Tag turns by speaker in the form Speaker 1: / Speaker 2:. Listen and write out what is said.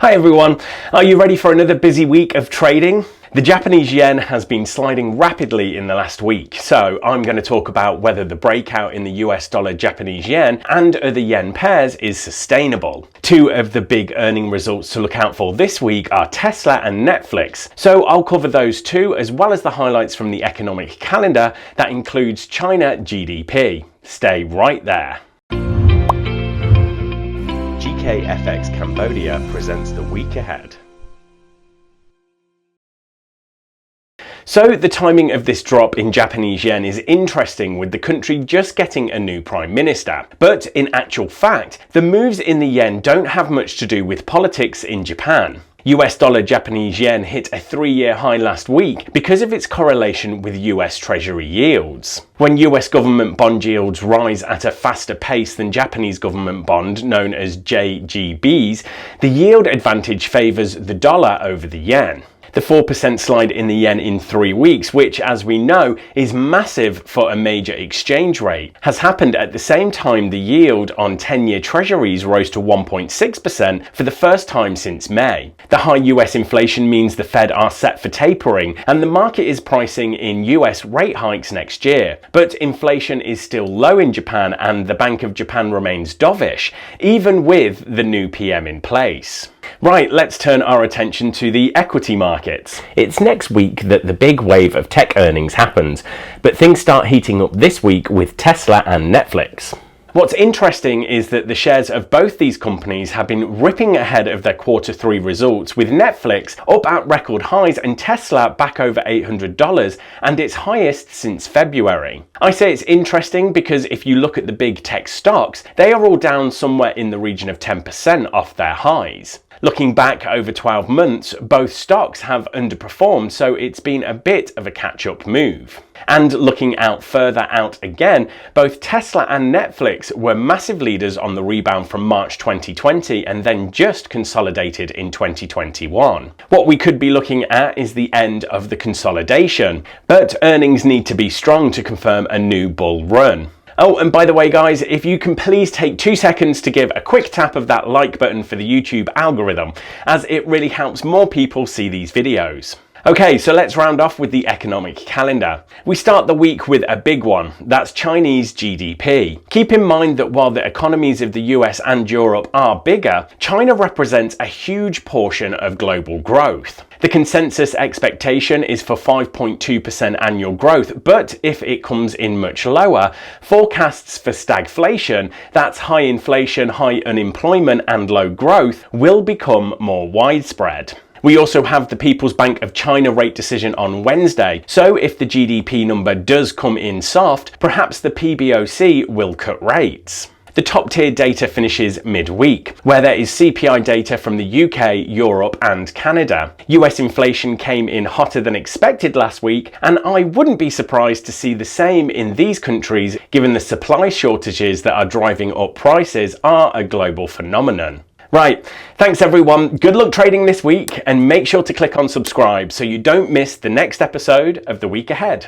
Speaker 1: Hi everyone, are you ready for another busy week of trading? The Japanese yen has been sliding rapidly in the last week, so I'm going to talk about whether the breakout in the US dollar Japanese yen and other yen pairs is sustainable. Two of the big earning results to look out for this week are Tesla and Netflix, so I'll cover those two as well as the highlights from the economic calendar that includes China GDP. Stay right there. GKFX Cambodia presents the week ahead. So the timing of this drop in Japanese yen is interesting, with the country just getting a new prime minister. But in actual fact, the moves in the yen don't have much to do with politics in Japan. US dollar Japanese yen hit a 3-year high last week because of its correlation with US Treasury yields. When US government bond yields rise at a faster pace than Japanese government bond, known as JGBs, the yield advantage favours the dollar over the yen. The 4% slide in the yen in 3 weeks, which as we know is massive for a major exchange rate, has happened at the same time the yield on 10-year treasuries rose to 1.6% for the first time since May. The high US inflation means the Fed are set for tapering, and the market is pricing in US rate hikes next year. But inflation is still low in Japan, and the Bank of Japan remains dovish, even with the new PM in place. Right, let's turn our attention to the equity markets. It's next week that the big wave of tech earnings happens, but things start heating up this week with Tesla and Netflix. What's interesting is that the shares of both these companies have been ripping ahead of their Q3 results, with Netflix up at record highs and Tesla back over $800 and its highest since February. I say it's interesting because if you look at the big tech stocks, they are all down somewhere in the region of 10% off their highs. Looking back over 12 months, both stocks have underperformed, so it's been a bit of a catch-up move. And looking out further out again, both Tesla and Netflix were massive leaders on the rebound from March 2020 and then just consolidated in 2021. What we could be looking at is the end of the consolidation, but earnings need to be strong to confirm a new bull run. Oh, and by the way guys, if you can please take 2 seconds to give a quick tap of that like button for the YouTube algorithm, as it really helps more people see these videos. Okay, so let's round off with the economic calendar. We start the week with a big one, that's Chinese GDP. Keep in mind that while the economies of the US and Europe are bigger, China represents a huge portion of global growth. The consensus expectation is for 5.2% annual growth, but if it comes in much lower, forecasts for stagflation, that's high inflation, high unemployment and low growth, will become more widespread. We also have the People's Bank of China rate decision on Wednesday, so if the GDP number does come in soft, perhaps the PBOC will cut rates. The top tier data finishes mid-week, where there is CPI data from the UK, Europe and Canada. US inflation came in hotter than expected last week, and I wouldn't be surprised to see the same in these countries, given the supply shortages that are driving up prices are a global phenomenon. Right, thanks everyone, good luck trading this week, and make sure to click on subscribe so you don't miss the next episode of the week ahead.